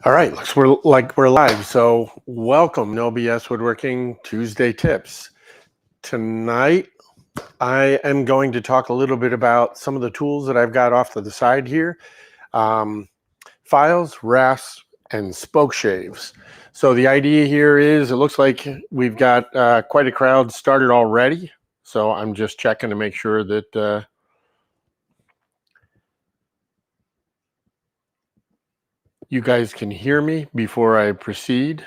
All right, we're live. So welcome, No BS Woodworking Tuesday Tips. Tonight, I am going to talk a little bit about some of the tools that I've got off to the side here. Files, rasps, and Spokeshaves. So the idea here is, it looks like we've got quite a crowd started already. So I'm just checking to make sure that you guys can hear me before I proceed.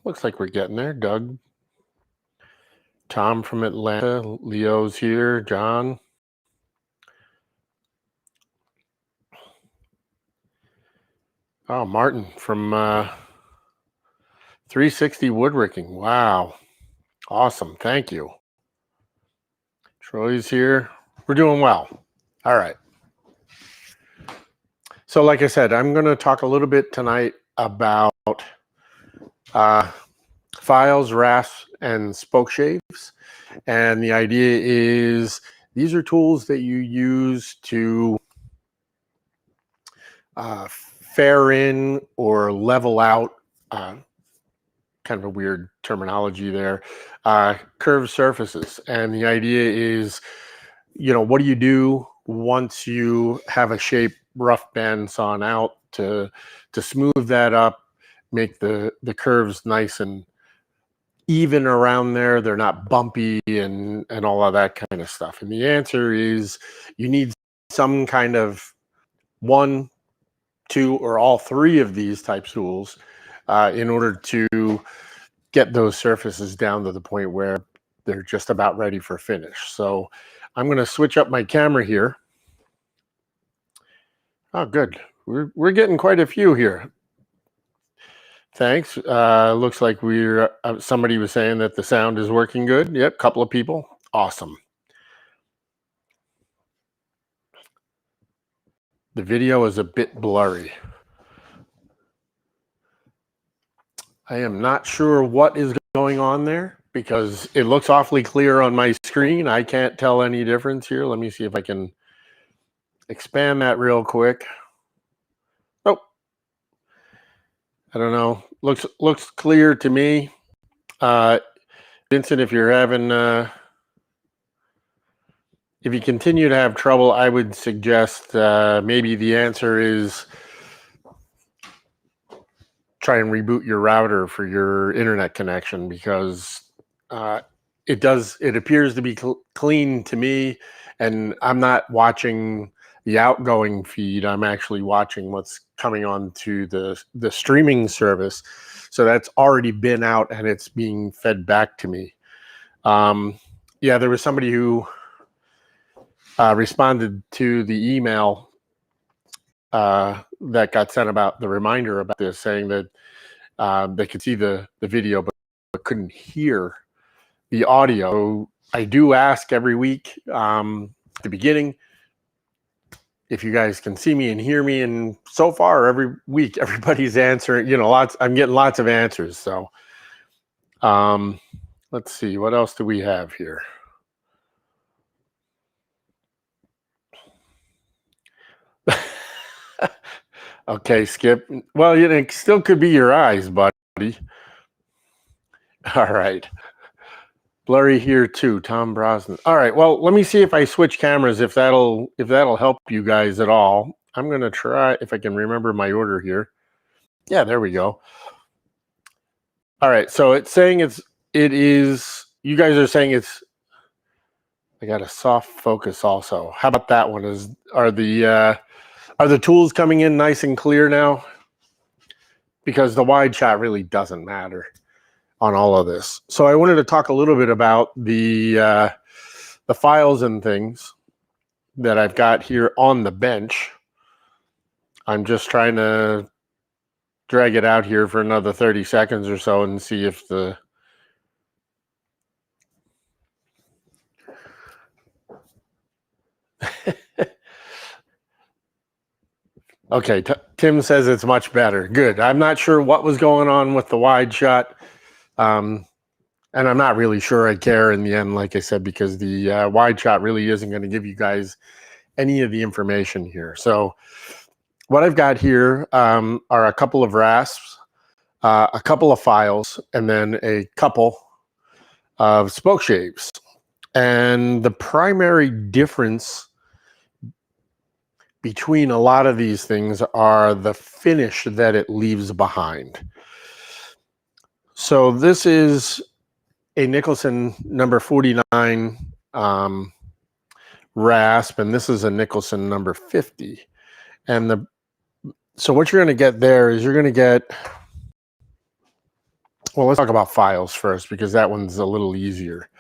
Looks like we're getting there. Doug, Tom from Atlanta, Leo's here, John. Oh, Martin from 360 Woodworking. Wow. Awesome. Thank you. Troy's here. We're doing well. All right. So like I said, I'm going to talk a little bit tonight about files, rasps, and Spokeshaves. And the idea is these are tools that you use to fair in or level out, kind of a weird terminology there, curved surfaces. And the idea is, what do you do once you have a shape rough band sawn out to smooth that up, make the curves nice and even around there, they're not bumpy and all of that kind of stuff. And the answer is you need some kind of one, two, or all three of these type tools in order to get those surfaces down to the point where they're just about ready for finish. So I'm going to switch up my camera here. Oh, good. We're getting quite a few here. Thanks. Looks like we're somebody was saying that the sound is working good. Yep, couple of people. Awesome. The video is a bit blurry. I am not sure what is going on there because it looks awfully clear on my screen. I can't tell any difference here. Let me see if I can expand that real quick. Oh, I don't know. Looks clear to me. Vincent, if you're having if you continue to have trouble, I would suggest maybe the answer is try and reboot your router for your internet connection, because it appears to be clean to me, and I'm not watching the outgoing feed. I'm actually watching what's coming on to the streaming service. So that's already been out and it's being fed back to me. Yeah, there was somebody who responded to the email that got sent about the reminder about this, saying that they could see the video but couldn't hear the audio. I do ask every week at the beginning if you guys can see me and hear me, and so far every week everybody's answering. I'm getting lots of answers. So let's see, what else do we have here? Okay, Skip. Well, it still could be your eyes, buddy. All right. Blurry here too, Tom Brosnan. All right, well, let me see if I switch cameras, if that'll help you guys at all. I'm going to try if I can remember my order here. Yeah, there we go. All right, so it's saying it is, you guys are saying it's, I got a soft focus also. How about that one? Are the tools coming in nice and clear now? Because the wide shot really doesn't matter on all of this. So I wanted to talk a little bit about the files and things that I've got here on the bench. I'm just trying to drag it out here for another 30 seconds or so and see if the okay, Tim says it's much better. Good. I'm not sure what was going on with the wide shot. And I'm not really sure I care in the end, like I said, because the wide shot really isn't going to give you guys any of the information here. So what I've got here are a couple of rasps, a couple of files, and then a couple of Spokeshaves. And the primary difference between a lot of these things are the finish that it leaves behind. So this is a Nicholson number 49 rasp, and this is a Nicholson number 50. And so what you're going to get there is you're going to get, well, let's talk about files first, because that one's a little easier.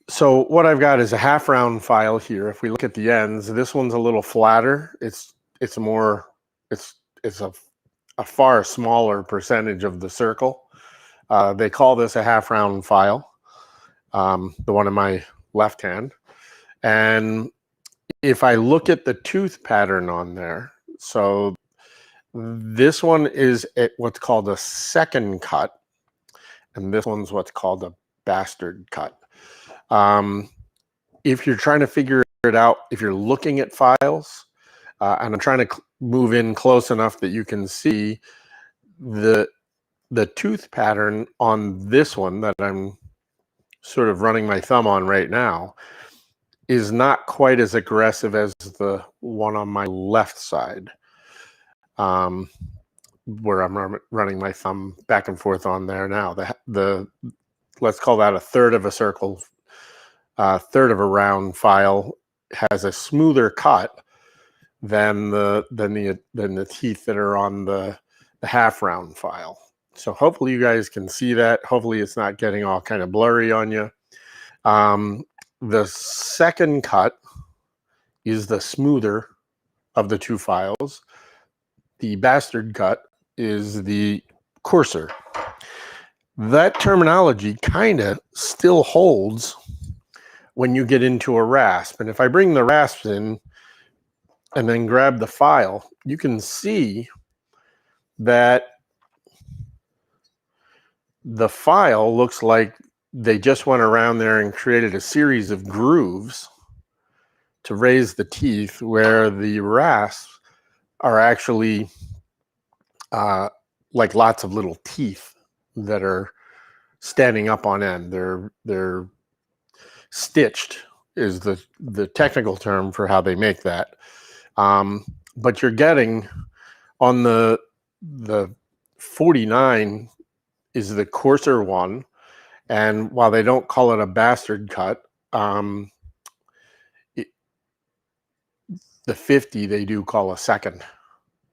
So what I've got is a half round file here. If we look at the ends, this one's a little flatter. It's a far smaller percentage of the circle. They call this a half round file, the one in my left hand. And if I look at the tooth pattern on there, so this one is what's called a second cut, and this one's what's called a bastard cut. If you're trying to figure it out, if you're looking at files, and I'm trying to move in close enough that you can see the tooth pattern on this one that I'm sort of running my thumb on right now is not quite as aggressive as the one on my left side, where I'm running my thumb back and forth on there now. The let's call that a third of a circle, third of a round file has a smoother cut than the teeth that are on the half round file. So hopefully you guys can see that. Hopefully it's not getting all kind of blurry on you. The second cut is the smoother of the two files. The bastard cut is the coarser. That terminology kind of still holds when you get into a rasp. And if I bring the rasps in and then grab the file, you can see that the file looks like they just went around there and created a series of grooves to raise the teeth, where the rasps are actually like lots of little teeth that are standing up on end. They're stitched is the technical term for how they make that. But you're getting on the 49 is the coarser one, and while they don't call it a bastard cut, the 50 they do call a second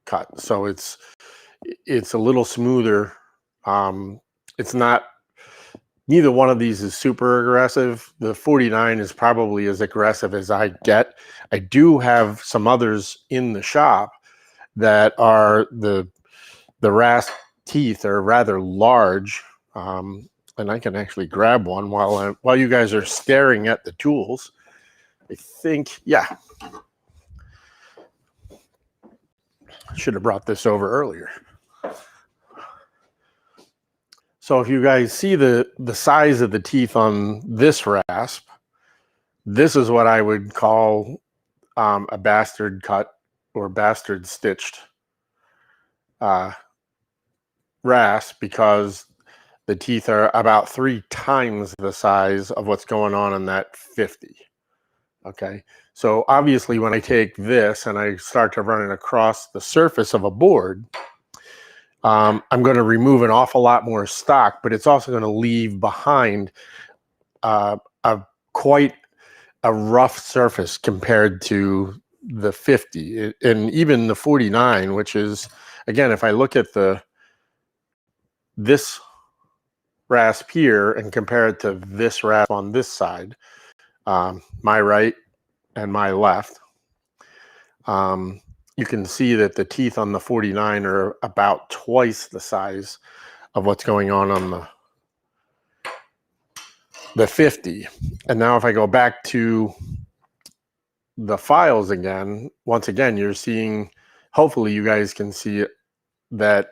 cut. So it's a little smoother. It's not, neither one of these is super aggressive. The 49 is probably as aggressive as I get. I do have some others in the shop that are the rasp teeth are rather large, and I can actually grab one while you guys are staring at the tools. I think, yeah, I should have brought this over earlier. So if you guys see the size of the teeth on this rasp, this is what I would call a bastard cut or bastard stitched rasp, because the teeth are about 3 times the size of what's going on in that 50. Okay, so obviously when I take this and I start to run it across the surface of a board, I'm going to remove an awful lot more stock, but it's also going to leave behind quite a rough surface compared to the 50 and even the 49, which is, again, if I look at this rasp here and compare it to this rasp on this side, my right and my left, you can see that the teeth on the 49 are about twice the size of what's going on the 50. And now if I go back to the files again, once again, you're seeing, hopefully you guys can see it, that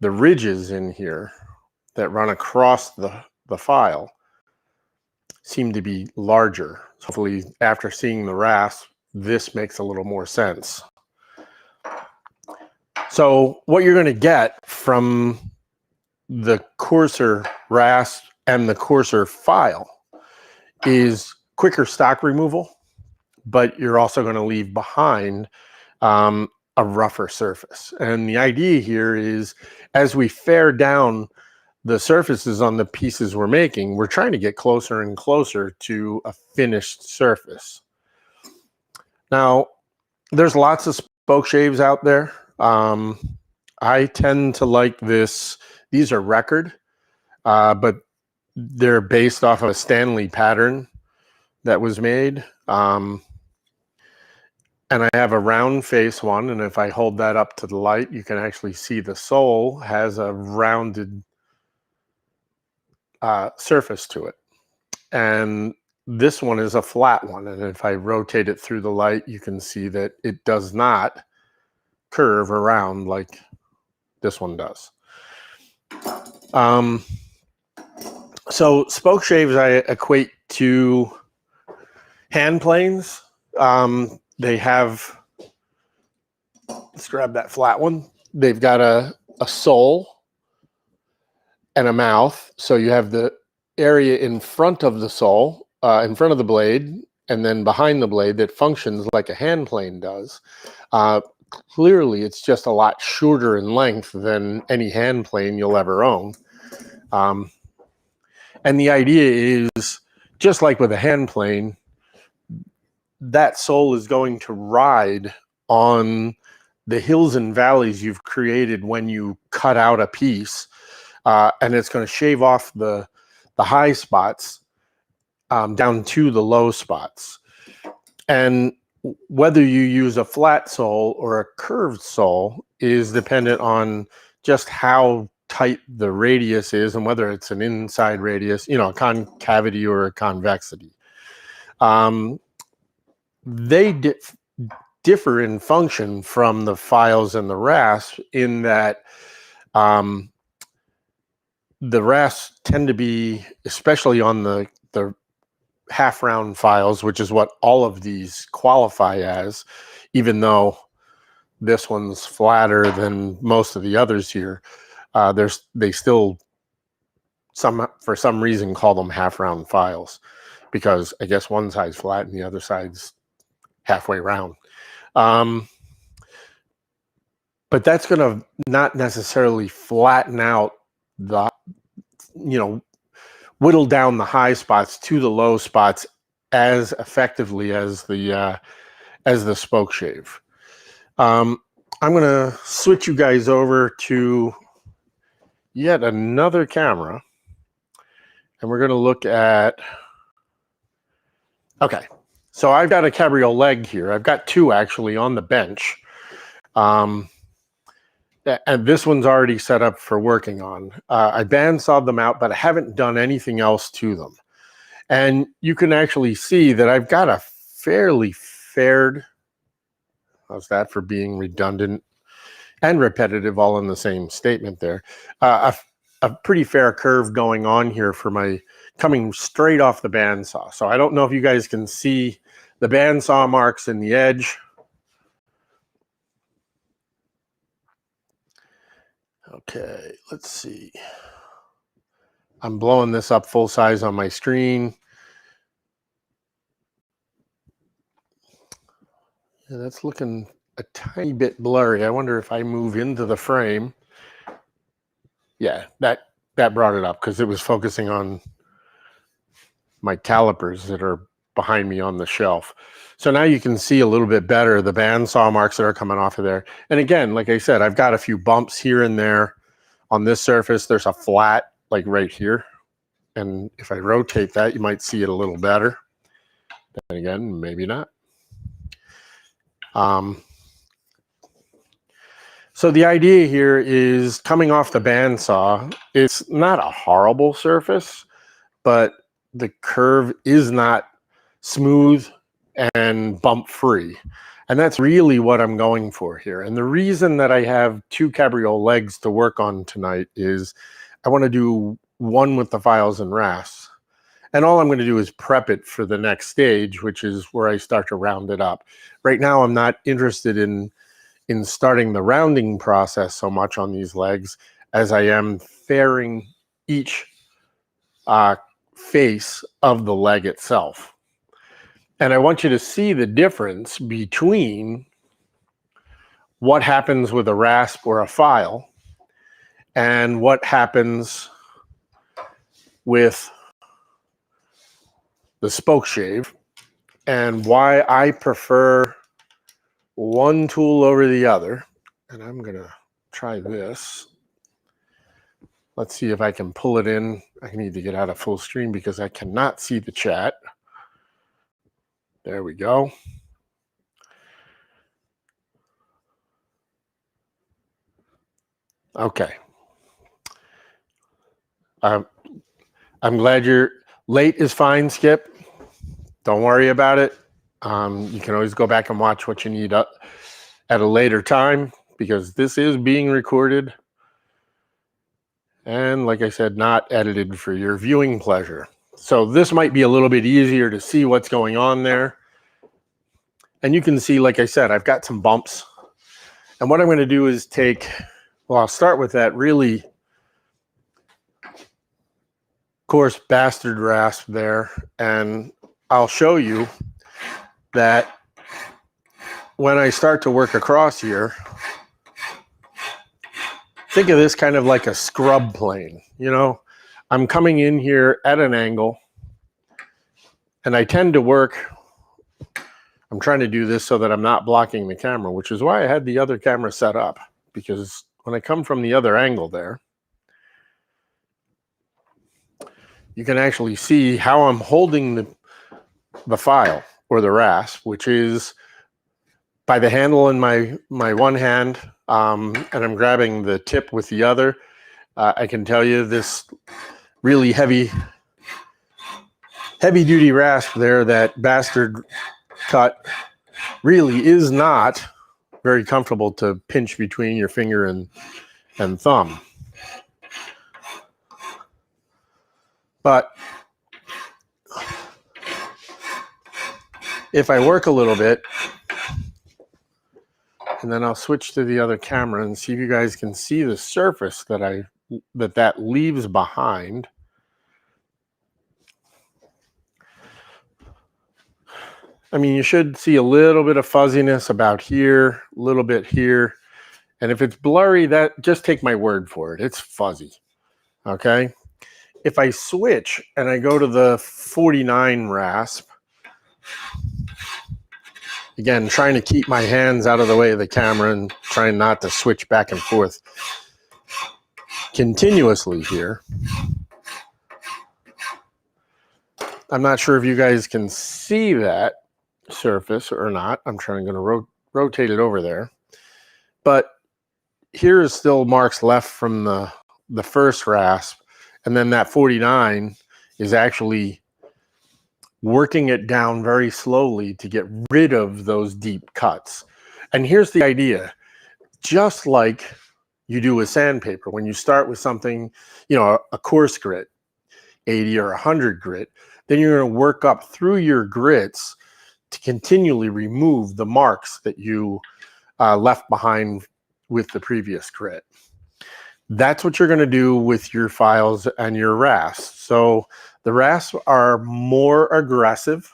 the ridges in here that run across the file seem to be larger. So hopefully after seeing the rasp, this makes a little more sense. So what you're going to get from the coarser rasp and the coarser file is quicker stock removal, but you're also going to leave behind a rougher surface. And the idea here is, as we fare down the surfaces on the pieces we're making, we're trying to get closer and closer to a finished surface. Now, there's lots of Spokeshaves out there. I tend to like this. These are record, but they're based off of a Stanley pattern that was made. And I have a round face one, and if I hold that up to the light, you can actually see the sole has a rounded surface to it. And this one is a flat one, and if I rotate it through the light, you can see that it does not curve around like this one does. So Spokeshaves I equate to hand planes. They have, let's grab that flat one. They've got a sole and a mouth. So you have the area in front of the sole, in front of the blade, and then behind the blade that functions like a hand plane does. Clearly, it's just a lot shorter in length than any hand plane you'll ever own. And the idea is, just like with a hand plane, that sole is going to ride on the hills and valleys you've created when you cut out a piece, and it's going to shave off the high spots down to the low spots. And whether you use a flat sole or a curved sole is dependent on just how tight the radius is and whether it's an inside radius, you know, a concavity or a convexity. They differ in function from the files and the rasp in that the rasps tend to be, especially on the half round files, which is what all of these qualify as, even though this one's flatter than most of the others here. They still, for some reason, call them half round files, because I guess one side's flat and the other side's halfway round. But that's going to not necessarily flatten out the, whittle down the high spots to the low spots as effectively as the Spokeshave. I'm going to switch you guys over to yet another camera, and we're going to look at, okay, so I've got a cabriole leg here. I've got two actually on the bench. And this one's already set up for working on. I bandsawed them out, but I haven't done anything else to them. And you can actually see that I've got a fairly fared, how's that for being redundant and repetitive all in the same statement there, a pretty fair curve going on here for my coming straight off the bandsaw. So I don't know if you guys can see the bandsaw marks in the edge. Okay, let's see. I'm blowing this up full size on my screen. Yeah, that's looking a tiny bit blurry. I wonder if I move into the frame. Yeah, that brought it up because it was focusing on my calipers that are behind me on the shelf. So now you can see a little bit better the bandsaw marks that are coming off of there. And again, like I said, I've got a few bumps here and there on this surface. There's a flat like right here. And if I rotate that, you might see it a little better. Then again, maybe not. So the idea here is coming off the bandsaw, it's not a horrible surface, but the curve is not smooth and bump free. And that's really what I'm going for here. And the reason that I have two cabriole legs to work on tonight is I want to do one with the files and rasps And all I'm going to do is prep it for the next stage, which is where I start to round it up. Right now, I'm not interested in starting the rounding process so much on these legs as I am fairing each face of the leg itself. And I want you to see the difference between what happens with a rasp or a file and what happens with the Spokeshave, and why I prefer one tool over the other. And I'm going to try this. Let's see if I can pull it in. I need to get out of full screen because I cannot see the chat. There we go. Okay. I'm glad you're late is fine, Skip. Don't worry about it. You can always go back and watch what you need at a later time, because this is being recorded. And like I said, not edited for your viewing pleasure. So this might be a little bit easier to see what's going on there. And you can see, like I said, I've got some bumps. And what I'm going to do is I'll start with that really coarse bastard rasp there. And I'll show you that when I start to work across here, think of this kind of like a scrub plane. You know, I'm coming in here at an angle, and I tend to work. I'm trying to do this so that I'm not blocking the camera, which is why I had the other camera set up, because when I come from the other angle there, you can actually see how I'm holding the file or the rasp, which is by the handle in my one hand, and I'm grabbing the tip with the other. I can tell you this really heavy duty rasp there, that bastard cut, really is not very comfortable to pinch between your finger and thumb. But if I work a little bit, and then I'll switch to the other camera and see if you guys can see the surface that leaves behind. I mean, you should see a little bit of fuzziness about here, a little bit here. And if it's blurry, just take my word for it. It's fuzzy, okay? If I switch and I go to the 49 rasp, again, trying to keep my hands out of the way of the camera and trying not to switch back and forth continuously here. I'm not sure if you guys can see that surface or not. I'm going to rotate it over there. But here is still marks left from the first rasp, and then that 49 is actually working it down very slowly to get rid of those deep cuts. And here's the idea. Just like you do with sandpaper, when you start with something, you know, a coarse grit, 80 or 100 grit, then you're going to work up through your grits to continually remove the marks that you left behind with the previous grit. That's what you're going to do with your files and your rasps. So the rasps are more aggressive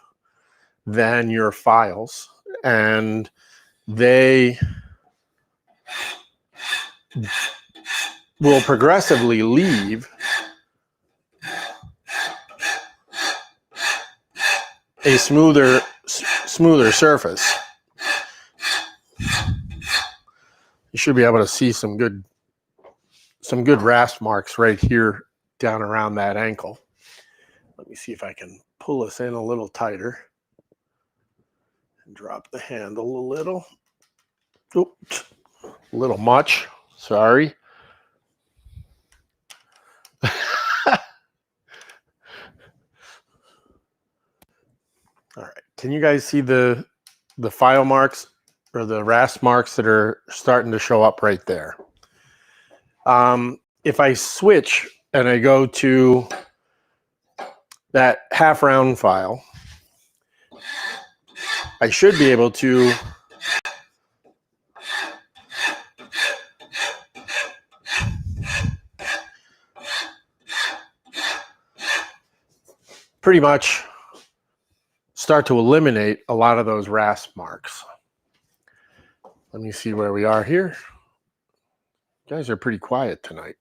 than your files, and they will progressively leave a smoother surface. You should be able to see some good rasp marks right here down around that ankle. Let me see if I can pull this in a little tighter and drop the handle a little. Oops, a little much, sorry. All right, can you guys see the file marks or the rasp marks that are starting to show up right there? If I switch and I go to that half round file, I should be able to pretty much start to eliminate a lot of those rasp marks. Let me see where we are here. You guys are pretty quiet tonight.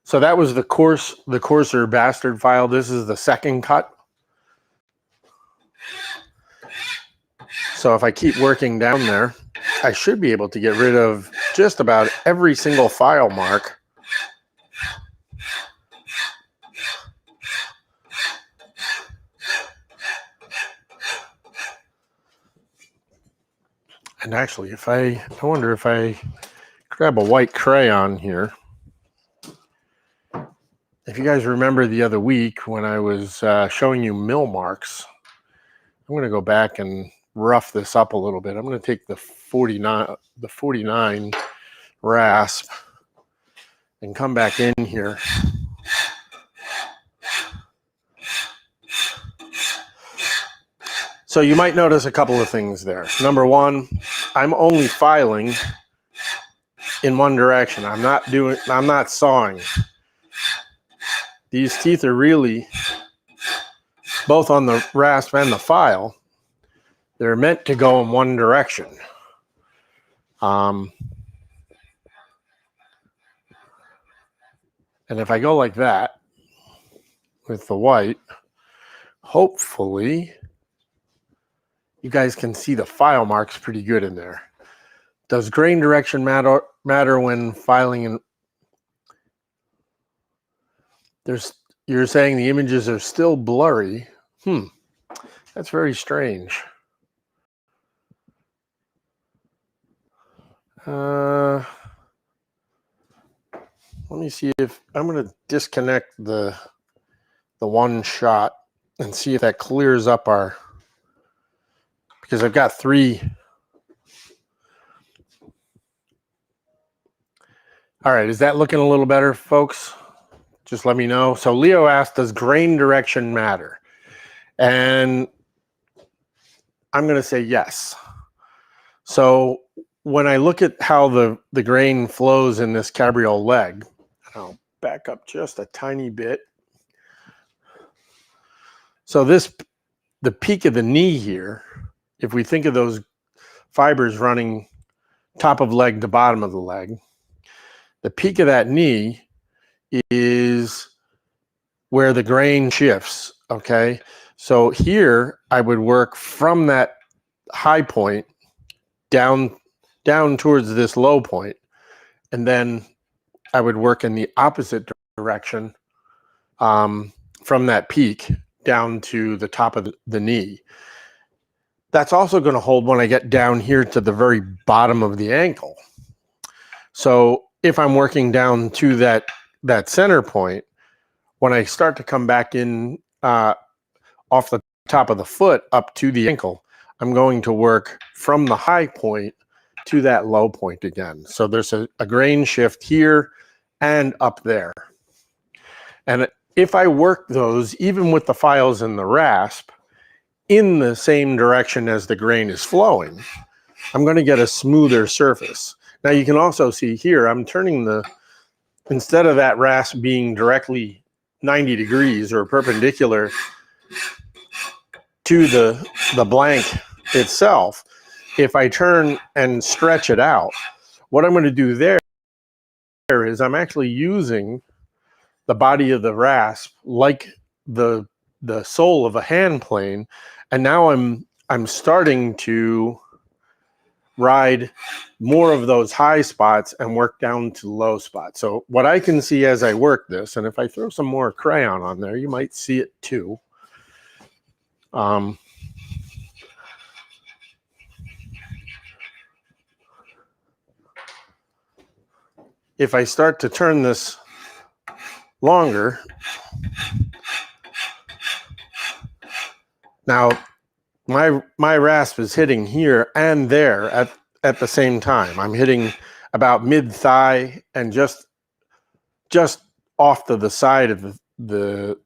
So that was the coarser bastard file. This is the second cut. So if I keep working down there, I should be able to get rid of just about every single file mark. And actually, I wonder if I grab a white crayon here. If you guys remember the other week when I was showing you mill marks, I'm going to go back and rough this up a little bit. I'm going to take the 49 rasp and come back in here. So you might notice a couple of things there. Number one, I'm only filing in one direction. I'm not sawing. These teeth are really, both on the rasp and the file, they're meant to go in one direction. And if I go like that with the white, hopefully you guys can see the file marks pretty good in there. Does grain direction matter when filing? And you're saying the images are still blurry. That's very strange. Let me see if I'm going to disconnect the one shot and see if that clears up our, because I've got three. All right, is that looking a little better, folks? Just let me know. So Leo asked, does grain direction matter? And I'm going to say yes. So when I look at how the grain flows in this cabriole leg, I'll back up just a tiny bit. So the peak of the knee here, if we think of those fibers running top of leg to bottom of the leg, the peak of that knee is where the grain shifts, okay? So here I would work from that high point down towards this low point, and then I would work in the opposite direction from that peak down to the top of the knee. That's also going to hold when I get down here to the very bottom of the ankle. So if I'm working down to that center point, when I start to come back in off the top of the foot up to the ankle, I'm going to work from the high point to that low point again. So there's a grain shift here and up there. And if I work those, even with the files in the rasp, in the same direction as the grain is flowing, I'm going to get a smoother surface. Now you can also see here, I'm turning instead of that rasp being directly 90 degrees or perpendicular to the blank itself, if I turn and stretch it out, what I'm going to do there is I'm actually using the body of the rasp like the sole of a hand plane, and now I'm starting to ride more of those high spots and work down to low spots. So what I can see as I work this, and if I throw some more crayon on there, you might see it too. If I start to turn this longer, now my rasp is hitting here and there at the same time. I'm hitting about mid-thigh and just off to the side of the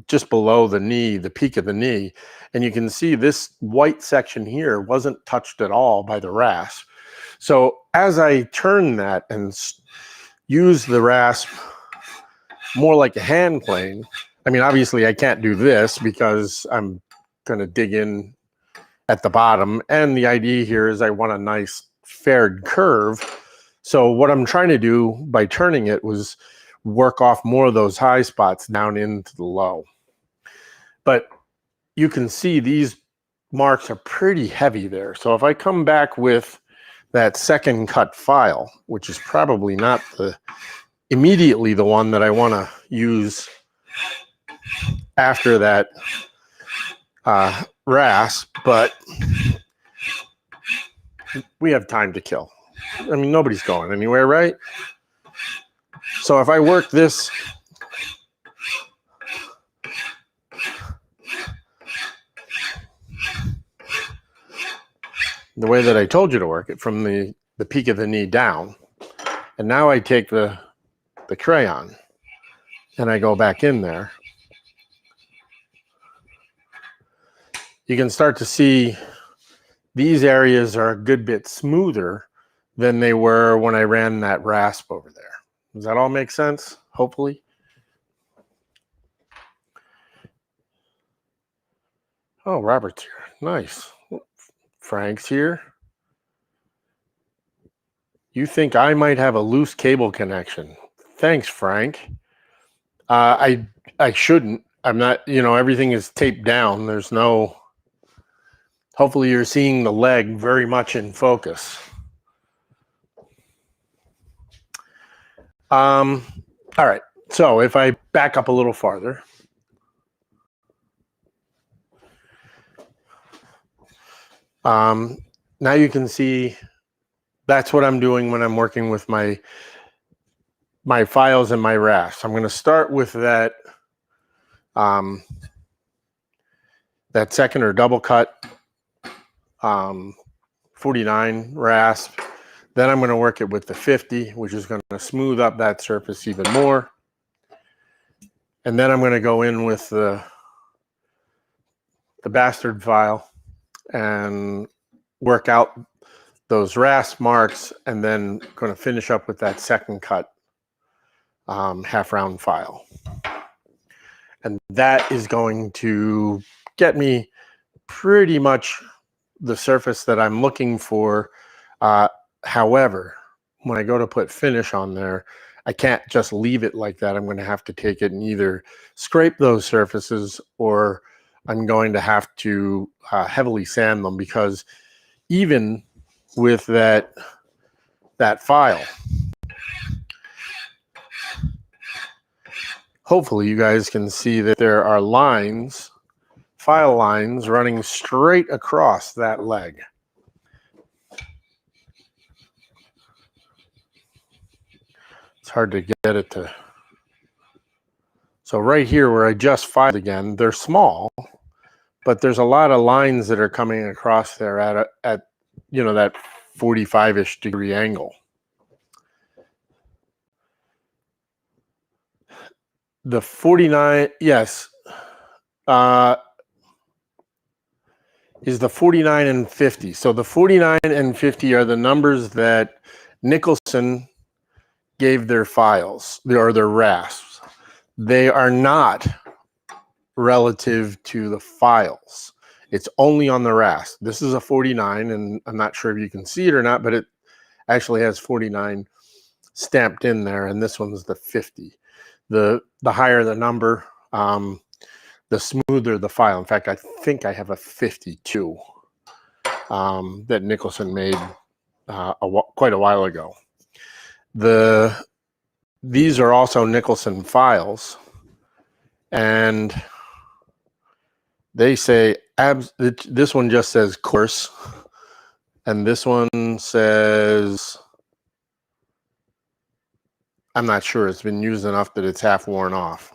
just below the knee, the peak of the knee. And you can see this white section here wasn't touched at all by the rasp. So as I turn that and use the rasp more like a hand plane, I mean, obviously I can't do this because I'm going to dig in at the bottom. And the idea here is I want a nice faired curve. So what I'm trying to do by turning it was work off more of those high spots down into the low. But you can see these marks are pretty heavy there. So if I come back with that second cut file, which is probably not immediately the one that I want to use after that rasp, but we have time to kill. I mean, nobody's going anywhere, right? So if I work this the way that I told you to work it, from the peak of the knee down, and now I take the crayon and I go back in there, you can start to see these areas are a good bit smoother than they were when I ran that rasp over there. Does that all make sense? Hopefully. Oh, Robert's here. Nice. Frank's here. You think I might have a loose cable connection? Thanks, Frank. I shouldn't. I'm not, everything is taped down. There's no, hopefully you're seeing the leg very much in focus. All right. So if I back up a little farther, now you can see that's what I'm doing when I'm working with my files and my rasps. I'm going to start with that that second or double cut 49 rasp. Then I'm going to work it with the 50, which is going to smooth up that surface even more. And then I'm going to go in with the bastard file and work out those rasp marks, and then going to finish up with that second cut half round file. And that is going to get me pretty much the surface that I'm looking for. However, when I go to put finish on there, I can't just leave it like that. I'm going to have to take it and either scrape those surfaces, or I'm going to have to heavily sand them, because even with that file, hopefully you guys can see that there are lines, file lines running straight across that leg. It's hard to get it to. So right here where I just filed again, they're small, but there's a lot of lines that are coming across there at that 45-ish degree angle. The 49, yes, is the 49 and 50. So the 49 and 50 are the numbers that Nicholson gave their files, or their rasps. They are not relative to the files. It's only on the rasp. This is a 49, and I'm not sure if you can see it or not, but it actually has 49 stamped in there, and this one's the 50. The higher the number, the smoother the file. In fact, I think I have a 52 that Nicholson made quite a while ago. These are also Nicholson files, and they say this one just says coarse, and this one says, I'm not sure, it's been used enough that it's half worn off.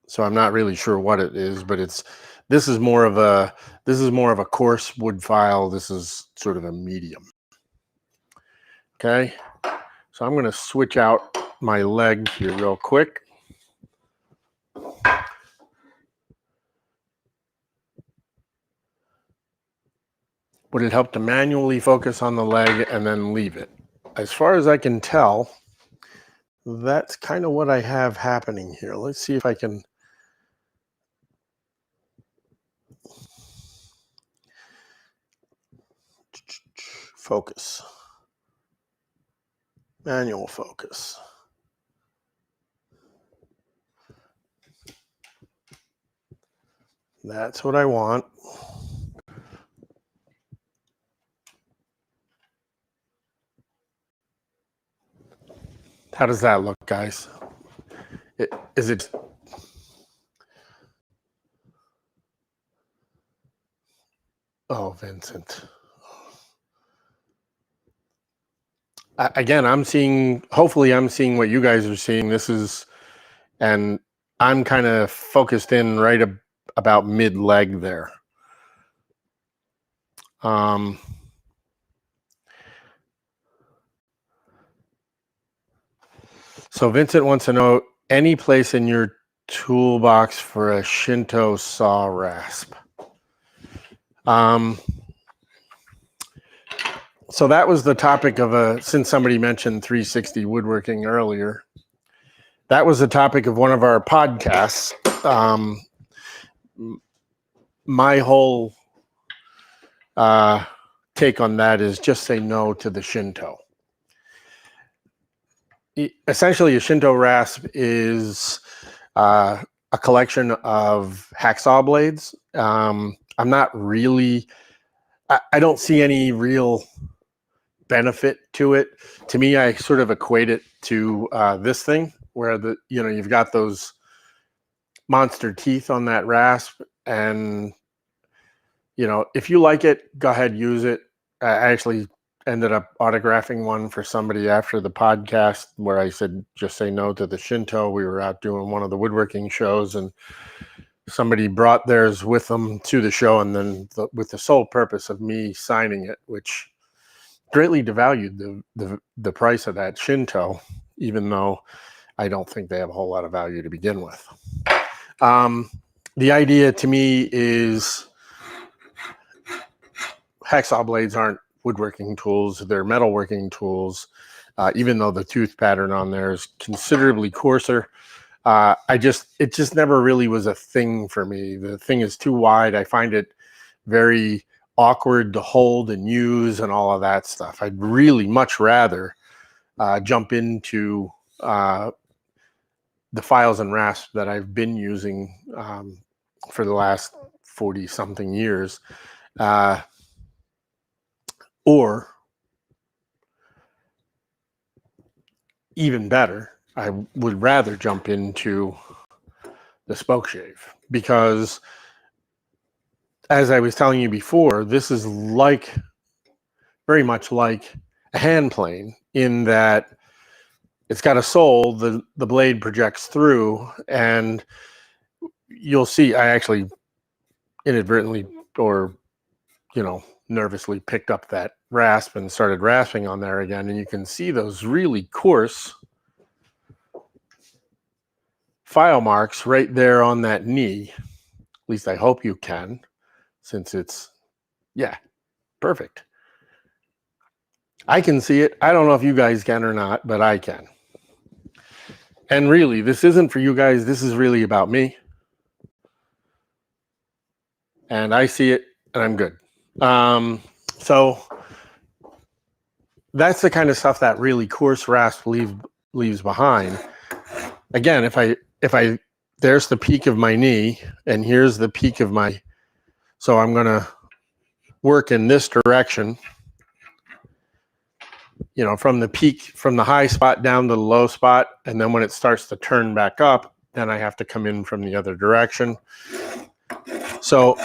So I'm not really sure what it is, but this is more of a coarse wood file. This is sort of a medium. Okay, so I'm going to switch out my leg here real quick. Would it help to manually focus on the leg and then leave it? As far as I can tell, that's kind of what I have happening here. Let's see if I can. Focus. Manual focus. That's what I want. How does that look, guys? Is it? Oh, Vincent. Again, hopefully I'm seeing what you guys are seeing. And I'm kind of focused in right about mid-leg there. So Vincent wants to know, any place in your toolbox for a Shinto saw rasp? So that was the topic of since somebody mentioned 360 woodworking earlier, that was the topic of one of our podcasts. My whole take on that is just say no to the Shinto. Essentially, a Shinto rasp is a collection of hacksaw blades. I'm not really, I don't see any real benefit to it. To me, I sort of equate it to this thing where you've got those monster teeth on that rasp, and if you like it, go ahead, use it. I actually ended up autographing one for somebody after the podcast where I said, just say no to the Shinto. We were out doing one of the woodworking shows, and somebody brought theirs with them to the show, and then with the sole purpose of me signing it, which greatly devalued the price of that Shinto, even though I don't think they have a whole lot of value to begin with. The idea to me is hacksaw blades aren't woodworking tools, they're metalworking tools, even though the tooth pattern on there is considerably coarser. It just never really was a thing for me. The thing is too wide. I find it very awkward to hold and use and all of that stuff. I'd really much rather jump into the files and rasps that I've been using for the last 40 something years, or even better, I would rather jump into the Spokeshave, because as I was telling you before, this is very much like a hand plane in that it's got a sole, the blade projects through, and you'll see I actually inadvertently or nervously picked up that rasp and started rasping on there again, and you can see those really coarse file marks right there on that knee. At least I hope you can, since it's, yeah, perfect. I can see it. I don't know if you guys can or not, but I can. And really, this isn't for you guys. This is really about me. And I see it, and I'm good. So that's the kind of stuff that really coarse rasp leaves behind. Again, if I there's the peak of my knee, and here's the peak of my, so I'm going to work in this direction, from the peak, from the high spot down to the low spot. And then when it starts to turn back up, then I have to come in from the other direction. So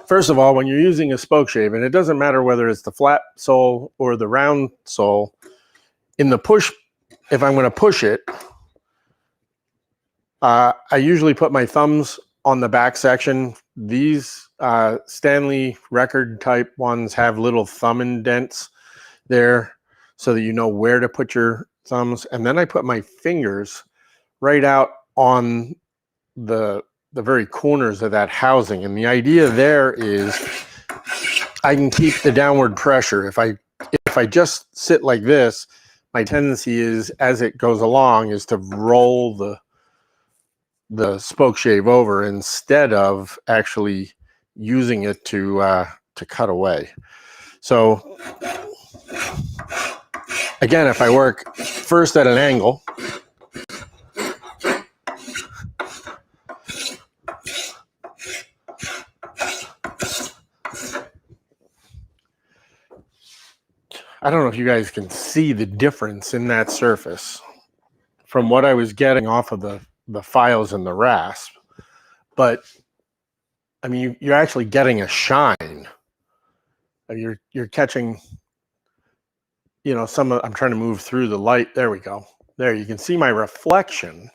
first of all, when you're using a Spokeshave, and it doesn't matter whether it's the flat sole or the round sole, in the push, if I'm going to push it, I usually put my thumbs on the back section. These Stanley record type ones have little thumb indents there. so that you know where to put your thumbs. And then I put my fingers right out on the very corners of that housing. And the idea there is I can keep the downward pressure. If I just sit like this, my tendency is, as it goes along, is to roll the spoke shave over instead of actually using it to cut away. So again, if I work first at an angle, I don't know if you guys can see the difference in that surface from what I was getting off of the files in the rasp, but I mean, you're actually getting a shine. You're catching, you know, I'm trying to move through the light. There we go. There, you can see my reflection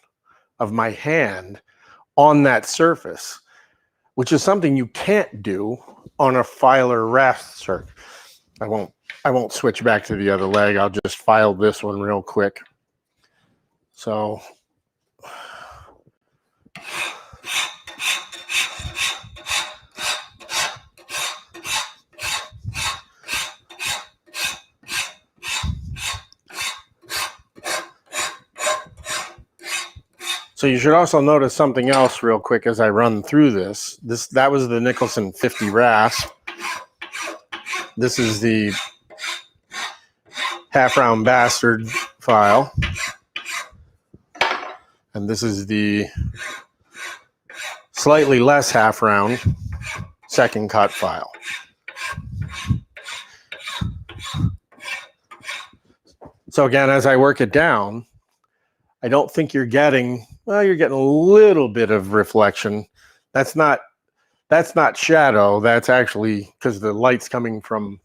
of my hand on that surface, which is something you can't do on a filer rasp circuit. I won't switch back to the other leg. I'll just file this one real quick. So you should also notice something else real quick as I run through this. That was the Nicholson 50 rasp. This is the half round bastard file. And this is the slightly less half round second cut file. So again, as I work it down, I don't think you're getting, well, you're getting a little bit of reflection. That's not shadow. That's actually because the light's coming from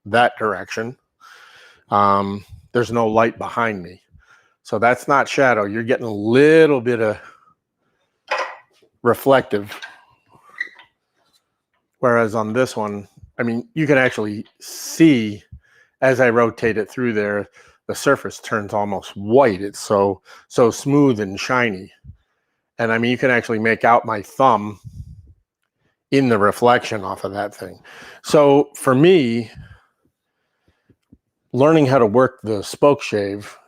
that direction. There's no light behind me. So that's not shadow. You're getting a little bit of reflective. Whereas on this one, I mean, you can actually see as I rotate it through there, the surface turns almost white. It's so smooth and shiny. And I mean, you can actually make out my thumb in the reflection off of that thing. So for me, learning how to work the spoke shave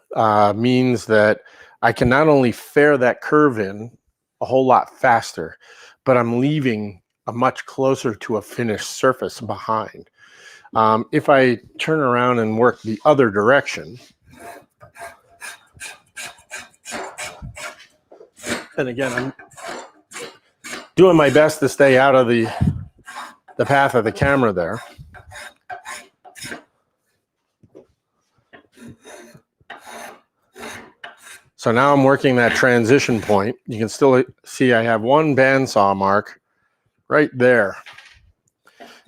means that I can not only fare that curve in a whole lot faster, but I'm leaving a much closer to a finished surface behind. If I turn around and work the other direction, and again, I'm doing my best to stay out of the path of the camera there. So now I'm working that transition point. You can still see I have one bandsaw mark right there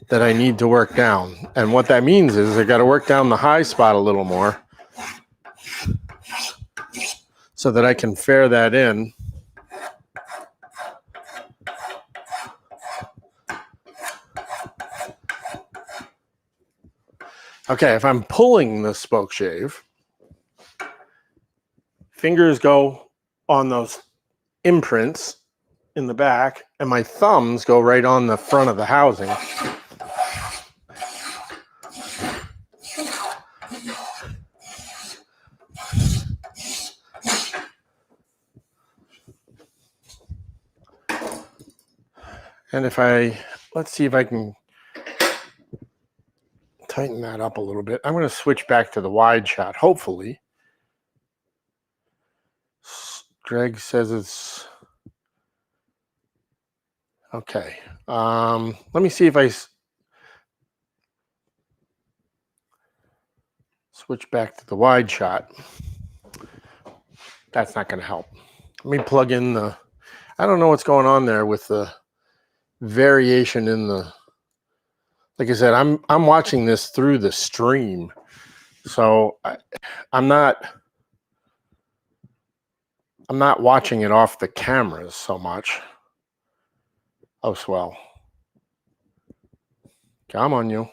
that I need to work down. And what that means is I got to work down the high spot a little more so that I can fare that in. Okay, if I'm pulling the spoke shave, fingers go on those imprints in the back, and my thumbs go right on the front of the housing. And let's see if I can tighten that up a little bit. I'm going to switch back to the wide shot, hopefully. Greg says it's okay. Let me see if I switch back to the wide shot. That's not going to help. Let me plug in I don't know what's going on there with the variation in like I said, I'm watching this through the stream. So I'm not watching it off the cameras so much. Oh, swell. Come on, you.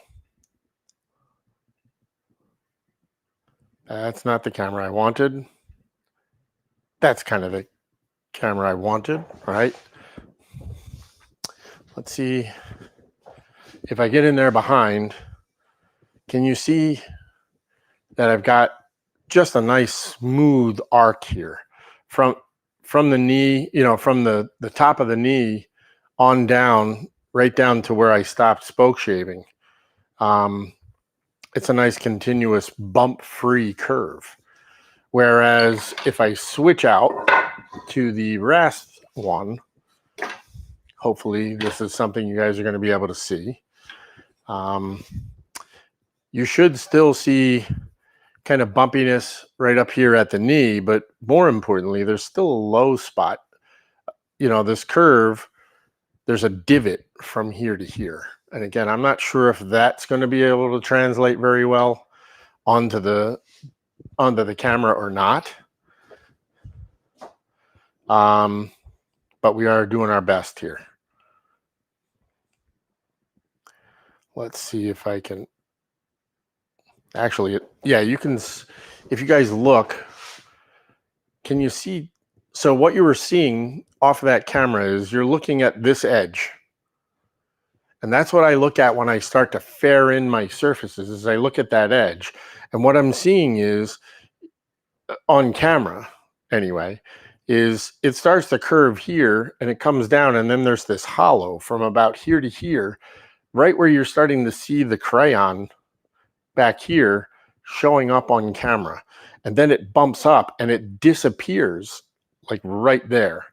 That's not the camera I wanted. That's kind of the camera I wanted, right? Let's see if I get in there behind. Can you see that I've got just a nice smooth arc here from the knee, from the top of the knee on down, right down to where I stopped spoke shaving. It's a nice continuous bump-free curve. Whereas if I switch out to the rasp one, hopefully this is something you guys are going to be able to see. You should still see kind of bumpiness right up here at the knee, but more importantly, there's still a low spot. This curve, there's a divot from here to here. And again, I'm not sure if that's going to be able to translate very well onto the camera or not. But we are doing our best here. Let's see if I can actually, yeah, you can, if you guys look, can you see? So what you were seeing off of that camera is you're looking at this edge. And that's what I look at when I start to fair in my surfaces, is I look at that edge. And what I'm seeing is, on camera anyway, is it starts to curve here and it comes down, and then there's this hollow from about here to here, right where you're starting to see the crayon back here showing up on camera. And then it bumps up and it disappears like right there.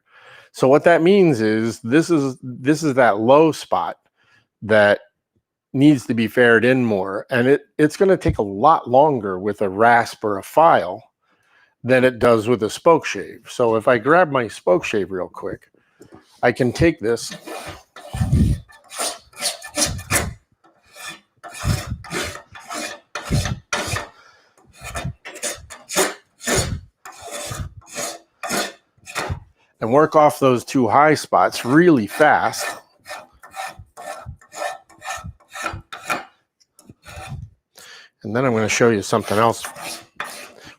So what that means is this is that low spot that needs to be faired in more. And it's going to take a lot longer with a rasp or a file than it does with a spoke shave. So if I grab my spoke shave real quick, I can take this and work off those two high spots really fast. And then I'm going to show you something else.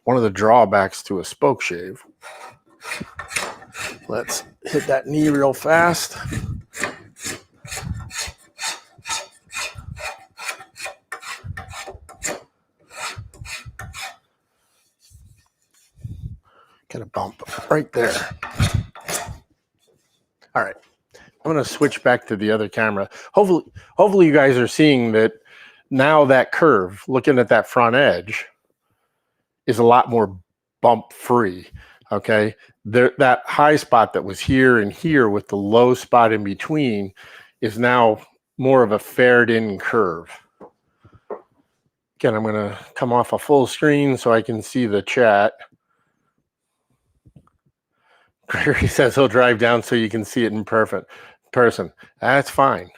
One of the drawbacks to a spoke shave. Let's hit that knee real fast. Get a bump right there. All right. I'm going to switch back to the other camera. Hopefully you guys are seeing that now that curve, looking at that front edge, is a lot more bump free. Okay. That high spot that was here and here with the low spot in between is now more of a faired in curve. Again, I'm going to come off a full screen so I can see the chat. Gregory says he'll drive down so you can see it in person. That's fine.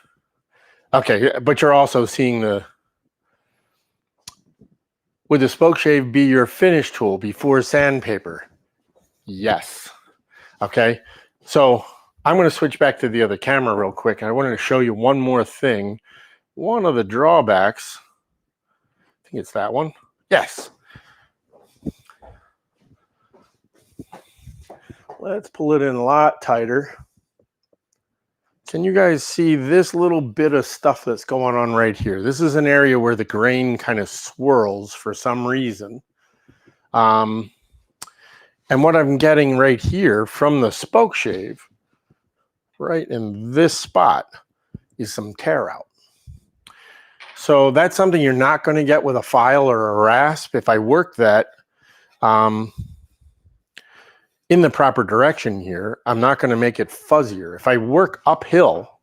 Okay, but you're also seeing would the spoke shave be your finish tool before sandpaper? Yes. Okay, so I'm going to switch back to the other camera real quick. I wanted to show you one more thing. One of the drawbacks, I think it's that one. Yes. Let's pull it in a lot tighter. Can you guys see this little bit of stuff that's going on right here? This is an area where the grain kind of swirls for some reason. And what I'm getting right here from the spoke shave, right in this spot, is some tear out. So that's something you're not going to get with a file or a rasp. If I work that in the proper direction here, I'm not going to make it fuzzier. If I work uphill,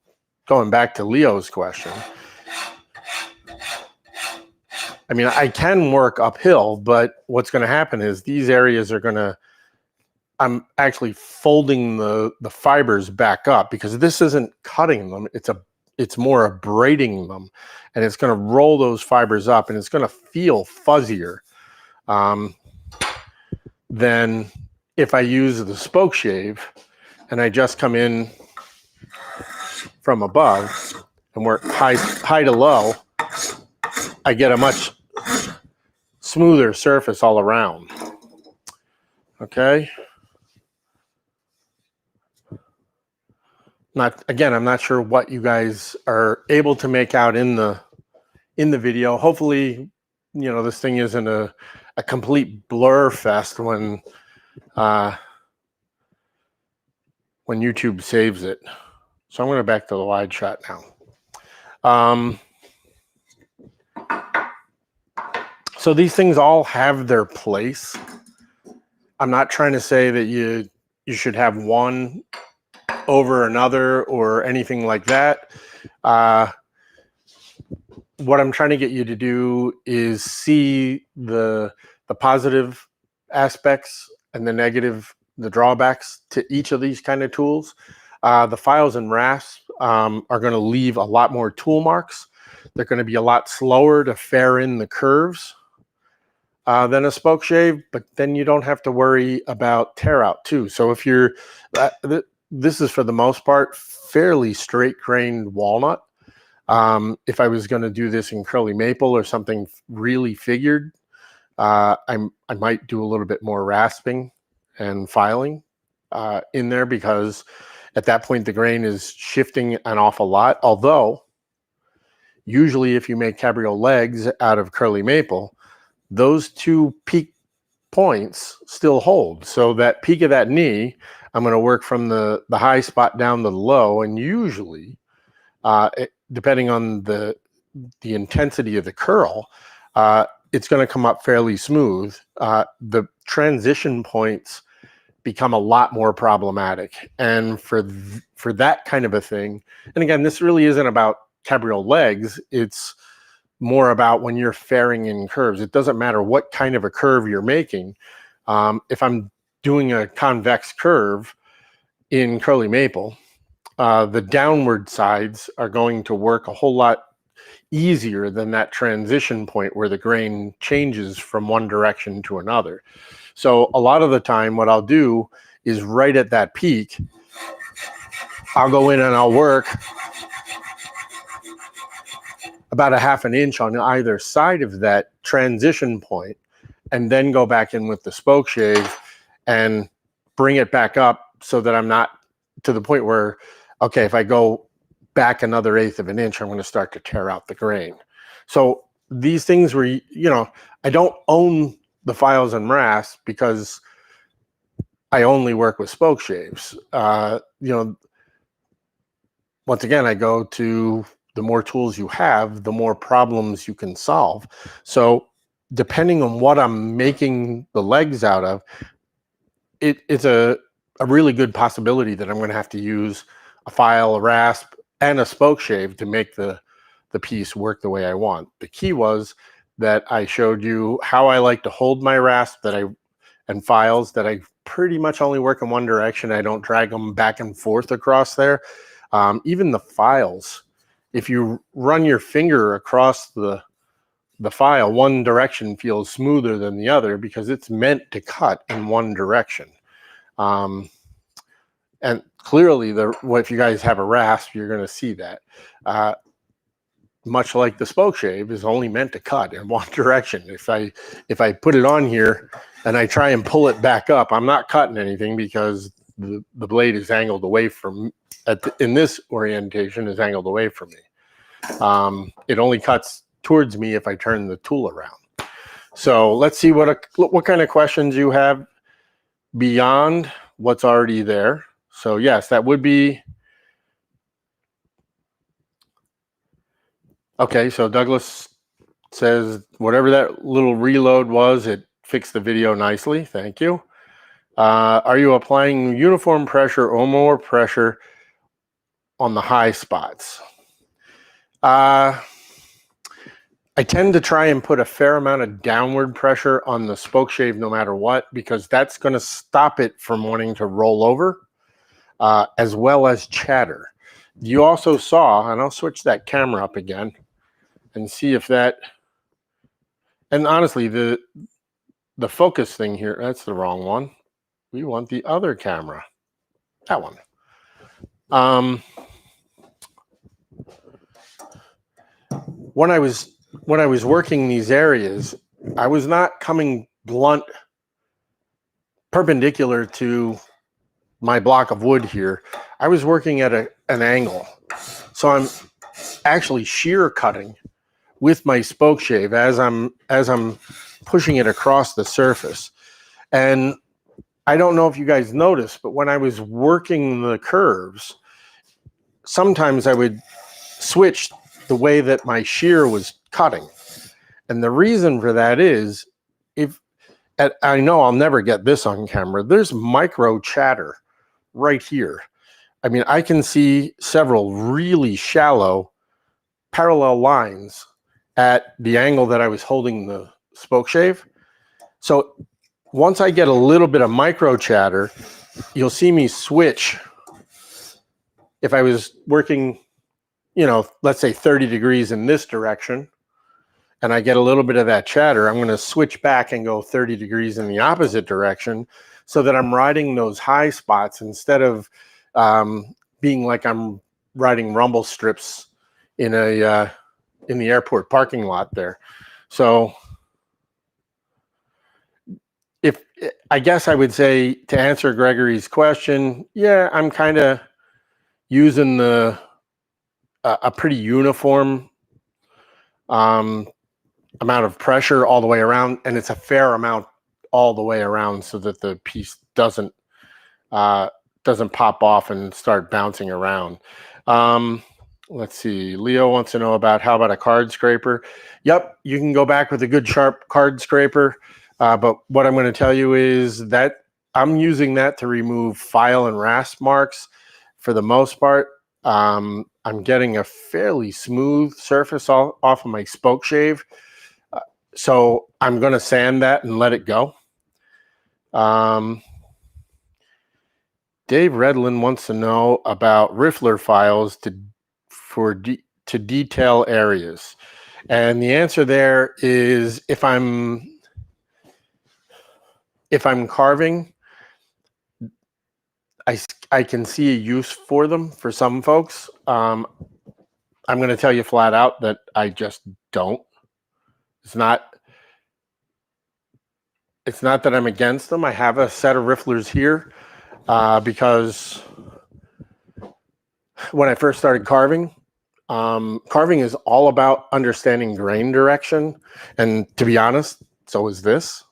going back to Leo's question, I mean, I can work uphill, but what's going to happen is these areas are going to, I'm actually folding the fibers back up, because this isn't cutting them. It's more of braiding them, and it's going to roll those fibers up, and it's going to feel fuzzier than if I use the spoke shave and I just come in from above and work high to low. I get a much smoother surface all around. Okay. I'm not sure what you guys are able to make out in the video. Hopefully, this thing isn't a complete blur fest when YouTube saves it. So I'm going to back to the wide shot now. So these things all have their place. I'm not trying to say that you should have one over another or anything like that. What I'm trying to get you to do is see the positive aspects and the drawbacks to each of these kind of tools. The files and rasps are going to leave a lot more tool marks. They're going to be a lot slower to fare in the curves than a spoke shave, but then you don't have to worry about tear out too. So if you're, this is for the most part fairly straight grained walnut. If I was going to do this in curly maple or something really figured, I might do a little bit more rasping and filing in there, because at that point the grain is shifting an awful lot. Although usually if you make cabriole legs out of curly maple, those two peak points still hold. So that peak of that knee, I'm going to work from the high spot down to the low, and usually depending on the intensity of the curl, it's going to come up fairly smooth. The transition points become a lot more problematic. And for that kind of a thing, and again, this really isn't about cabriole legs, it's more about when you're faring in curves. It doesn't matter what kind of a curve you're making. If I'm doing a convex curve in curly maple, the downward sides are going to work a whole lot easier than that transition point where the grain changes from one direction to another. So a lot of the time what I'll do is right at that peak, I'll go in and I'll work about a half an inch on either side of that transition point, and then go back in with the spoke shave and bring it back up so that I'm not to the point where, okay, if I go back another eighth of an inch, I'm going to start to tear out the grain. So these things where, I don't own the files and rasps because I only work with spoke shaves. Once again, I go to the more tools you have, the more problems you can solve. So depending on what I'm making the legs out of, it's a really good possibility that I'm going to have to use a file, a rasp, and a spoke shave to make the piece work the way I want. The key was that I showed you how I like to hold my rasp and files, that I pretty much only work in one direction. I don't drag them back and forth across there. Even the files, if you run your finger across the file, one direction feels smoother than the other because it's meant to cut in one direction. And clearly, if you guys have a rasp, you're going to see that. Much like the spoke shave is only meant to cut in one direction. If I put it on here and I try and pull it back up, I'm not cutting anything because the blade is angled away from, in this orientation, is angled away from me. It only cuts towards me if I turn the tool around. So let's see what kind of questions you have beyond what's already there. So yes, that would be okay. So Douglas says whatever that little reload was, it fixed the video nicely. Thank you. Are you applying uniform pressure or more pressure on the high spots? I tend to try and put a fair amount of downward pressure on the spoke shave no matter what, because that's going to stop it from wanting to roll over, as well as chatter. You also saw, and I'll switch that camera up again and see if that, and honestly, the focus thing here, that's the wrong one. We want the other camera, that one. When I was working these areas, I was not coming blunt perpendicular to my block of wood here. I was working at an angle. So I'm actually shear cutting with my spoke shave as I'm pushing it across the surface. And I don't know if you guys noticed, but when I was working the curves, sometimes I would switch the way that my shear was cutting. And the reason for that is, I know I'll never get this on camera, there's micro chatter right here. I mean, I can see several really shallow parallel lines at the angle that I was holding the spoke shave. So once I get a little bit of micro chatter, you'll see me switch. If I was working, let's say 30 degrees in this direction, and I get a little bit of that chatter, I'm going to switch back and go 30 degrees in the opposite direction so that I'm riding those high spots instead of being like I'm riding rumble strips in the airport parking lot there. So I guess I would say, to answer Gregory's question, yeah, I'm kind of using a pretty uniform amount of pressure all the way around, and it's a fair amount all the way around so that the piece doesn't pop off and start bouncing around. Let's see. Leo wants to know how about a card scraper? Yep, you can go back with a good sharp card scraper. But what I'm going to tell you is that I'm using that to remove file and rasp marks for the most part. I'm getting a fairly smooth surface off of my spoke shave. So I'm going to sand that and let it go. Dave Redlin wants to know about riffler files to detail areas. And the answer there is, if I'm carving, I can see a use for them for some folks. I'm going to tell you flat out that I just don't. It's not that I'm against them. I have a set of rifflers here because when I first started carving, carving is all about understanding grain direction. And to be honest, so is this.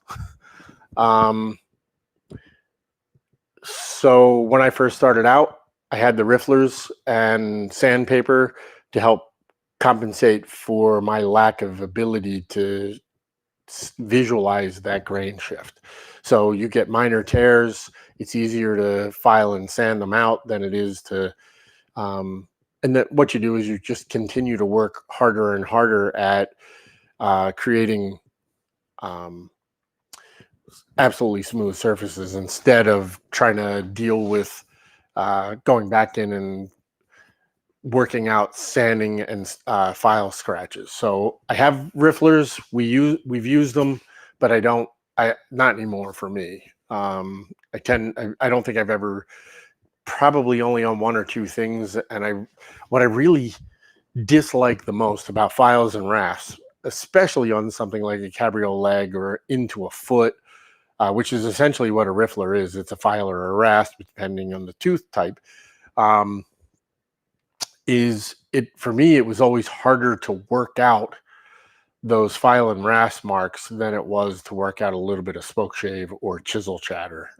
So when I first started out, I had the rifflers and sandpaper to help compensate for my lack of ability to visualize that grain shift. So you get minor tears. It's easier to file and sand them out than it is to, and then what you do is you just continue to work harder and harder at creating absolutely smooth surfaces instead of trying to deal with going back in and working out sanding and file scratches. So I have rifflers. We've used them, but not anymore for me. I don't think I've ever, probably only on one or two things. And what I really dislike the most about files and rasps, especially on something like a cabriole leg or into a foot, which is essentially what a riffler is. It's a file or a rasp, depending on the tooth type. For me, it was always harder to work out those file and rasp marks than it was to work out a little bit of spoke shave or chisel chatter.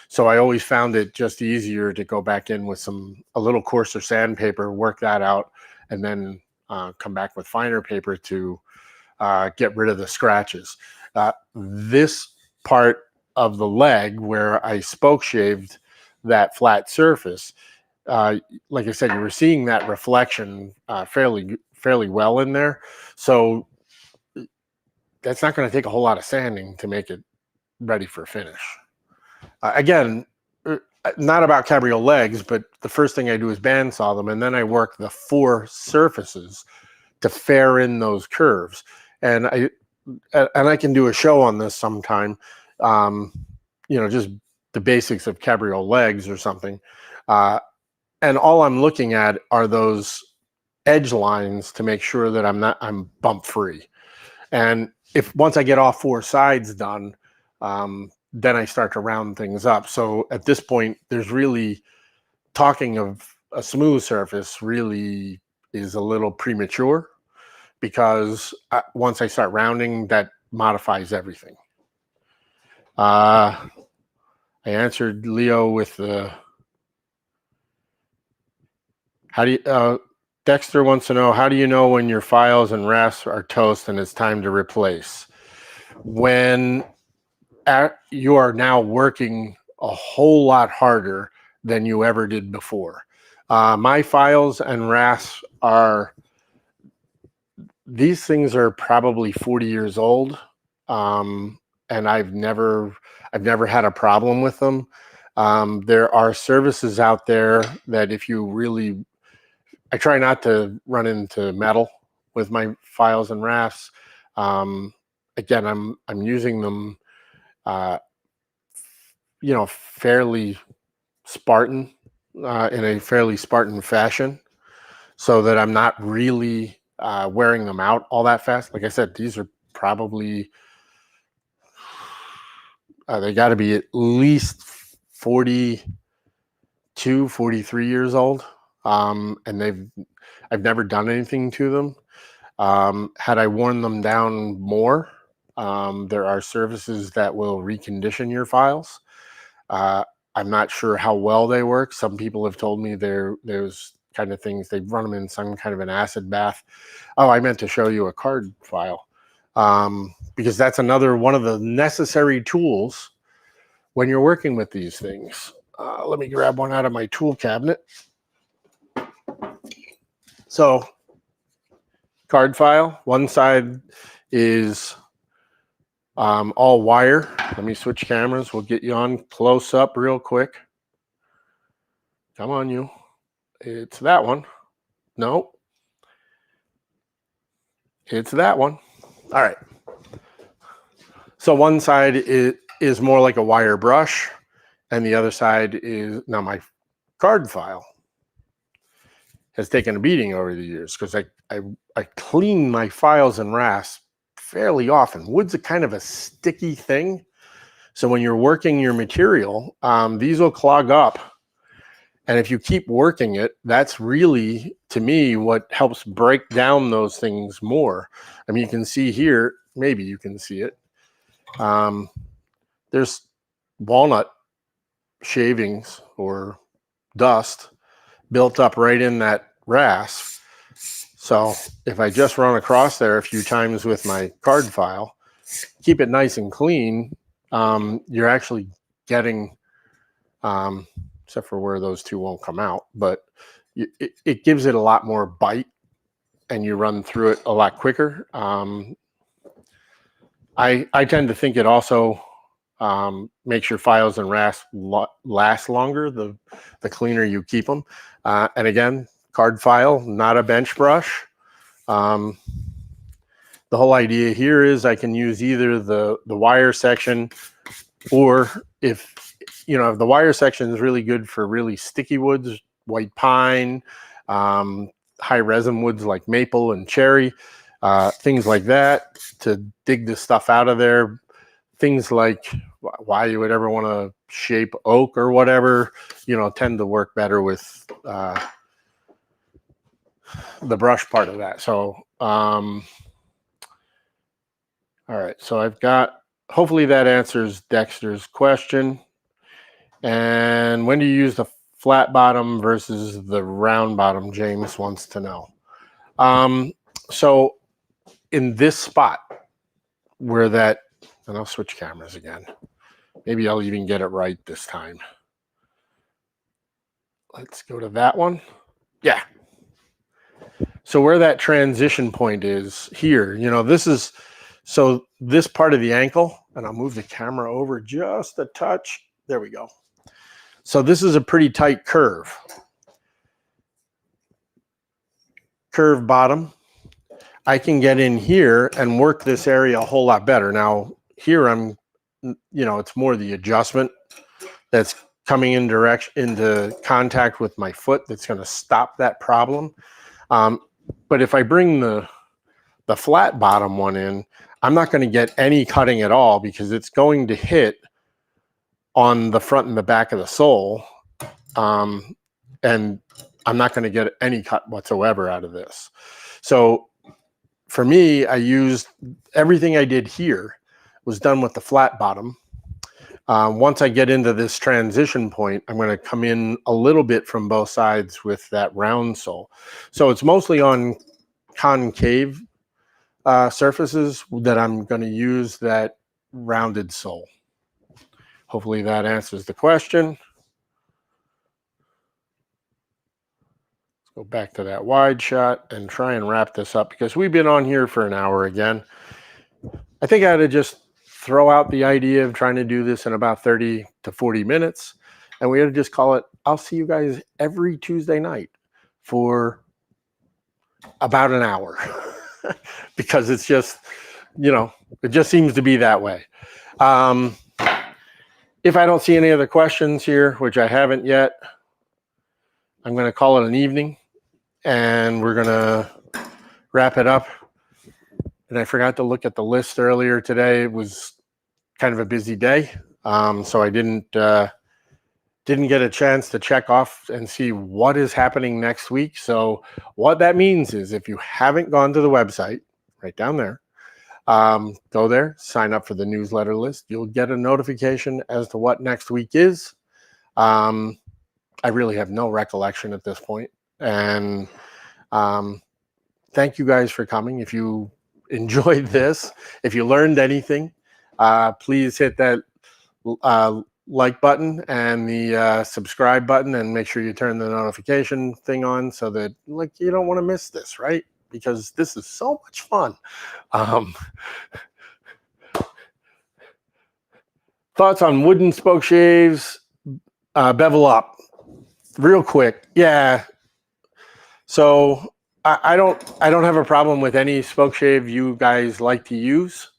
So I always found it just easier to go back in with a little coarser sandpaper, work that out, and then come back with finer paper to get rid of the scratches. This part of the leg where I spoke shaved that flat surface, like I said, you were seeing that reflection fairly well in there. So that's not going to take a whole lot of sanding to make it ready for finish. Again, not about cabriole legs, but the first thing I do is bandsaw them, and then I work the four surfaces to fair in those curves. And I can do a show on this sometime, just the basics of cabriole legs or something. And all I'm looking at are those edge lines to make sure that I'm bump free. And if once I get all 4 sides done, then I start to round things up. So at this point, there's really talking of a smooth surface really is a little premature because once I start rounding, that modifies everything. I answered Leo with the how do you Dexter wants to know, how do you know when your files and rasps are toast and it's time to replace? When you are now working a whole lot harder than you ever did before. My files and rasps these things are probably 40 years old, and I've never had a problem with them. There are services out there that if you really, I try not to run into metal with my files and rasps. Again, I'm using them, fairly Spartan, in a fairly Spartan fashion, so that I'm not really wearing them out all that fast. Like I said, these are probably they got to be at least 42, 43 years old, and I've never done anything to them. Had I worn them down more, there are services that will recondition your files. I'm not sure how well they work. Some people have told me there's kind of things, they run them in some kind of an acid bath. Oh, I meant to show you a card file, because that's another one of the necessary tools when you're working with these things. Let me grab one out of my tool cabinet. So, card file, one side is all wire. Let me switch cameras. We'll get you on close up real quick. Come on, you. It's that one. No. It's that one. All right. So one side is more like a wire brush, and the other side is, now my card file has taken a beating over the years because I clean my files and rasps fairly often. Wood's a kind of a sticky thing. So when you're working your material, these will clog up. And if you keep working it, that's really, to me, what helps break down those things more. I mean, you can see here, maybe you can see it. There's walnut shavings or dust built up right in that rasp. So if I just run across there a few times with my card file, keep it nice and clean, you're actually getting, except for where those two won't come out, but it gives it a lot more bite and you run through it a lot quicker. I tend to think it also makes your files and rasps last longer the cleaner you keep them. And again, card file, not a bench brush. The whole idea here is I can use either the wire section, or if the wire section is really good for really sticky woods, white pine, high resin woods like maple and cherry, things like that, to dig the stuff out of there. Things like why you would ever want to shape oak or whatever, tend to work better with the brush part of that. So, all right. So I've got, hopefully that answers Dexter's question. And when do you use the flat bottom versus the round bottom? James wants to know. So in this spot where that, and I'll switch cameras again. Maybe I'll even get it right this time. Let's go to that one. Yeah. So where that transition point is here, this part of the ankle, and I'll move the camera over just a touch. There we go. So this is a pretty tight curve. Curve bottom. I can get in here and work this area a whole lot better. Now here it's more the adjustment that's coming into contact with my foot that's going to stop that problem. But if I bring the flat bottom one in, I'm not going to get any cutting at all because it's going to hit on the front and the back of the sole. And I'm not going to get any cut whatsoever out of this. So for me, I used everything I did here was done with the flat bottom. Once I get into this transition point, I'm going to come in a little bit from both sides with that round sole. So it's mostly on concave surfaces that I'm going to use that rounded sole. Hopefully that answers the question. Let's go back to that wide shot and try and wrap this up because we've been on here for an hour again. I think I had to just throw out the idea of trying to do this in about 30 to 40 minutes. And we had to just call it, I'll see you guys every Tuesday night for about an hour. Because it's just, you know, it just seems to be that way. If I don't see any other questions here, which I haven't yet, I'm going to call it an evening and we're going to wrap it up. And I forgot to look at the list earlier today. It was kind of a busy day. So I didn't get a chance to check off and see what is happening next week. So what that means is if you haven't gone to the website, right down there, go there, sign up for the newsletter list. You'll get a notification as to what next week is. I really have no recollection at this point. And thank you guys for coming. If you enjoyed this, if you learned anything, please hit that like button and the subscribe button and make sure you turn the notification thing on so that you don't want to miss this, right? Because this is so much fun. Thoughts on wooden Spokeshaves bevel up real quick. Yeah. So I don't have a problem with any Spokeshave you guys like to use.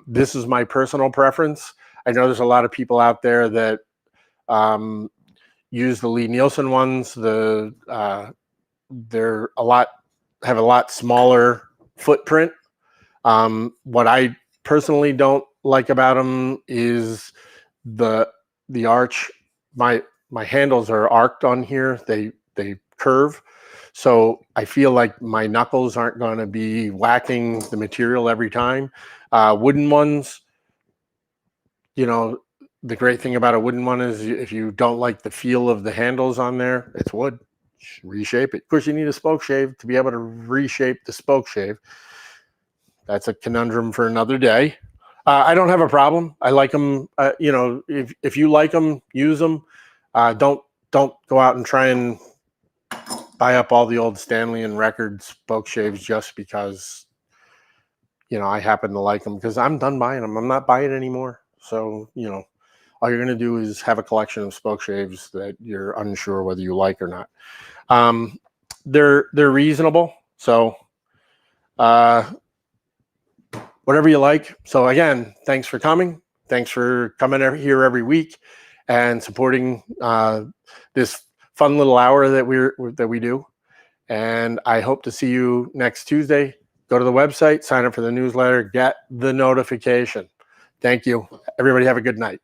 This is my personal preference. I know there's a lot of people out there that use the Lee Nielsen ones. They're have a lot smaller footprint. What I personally don't like about them is the arch. My handles are arced on here. They curve. So I feel like my knuckles aren't going to be whacking the material every time. Wooden ones, you know, the great thing about a wooden one is if you don't like the feel of the handles on there, it's wood. Reshape it. Of course, you need a Spokeshave to be able to reshape the Spokeshave. That's a conundrum for another day. I don't have a problem. I like them. You know, if you like them, use them. Don't go out and try and buy up all the old Stanley and Record Spokeshaves just because, you know, I happen to like them, because I'm done buying them. I'm not buying anymore. So, you know, all you're going to do is have a collection of Spokeshaves that you're unsure whether you like or not. They're reasonable. So, whatever you like. So again, thanks for coming. Thanks for coming here every week and supporting this fun little hour that we do. And I hope to see you next Tuesday. Go to the website, sign up for the newsletter, get the notification. Thank you. Everybody have a good night.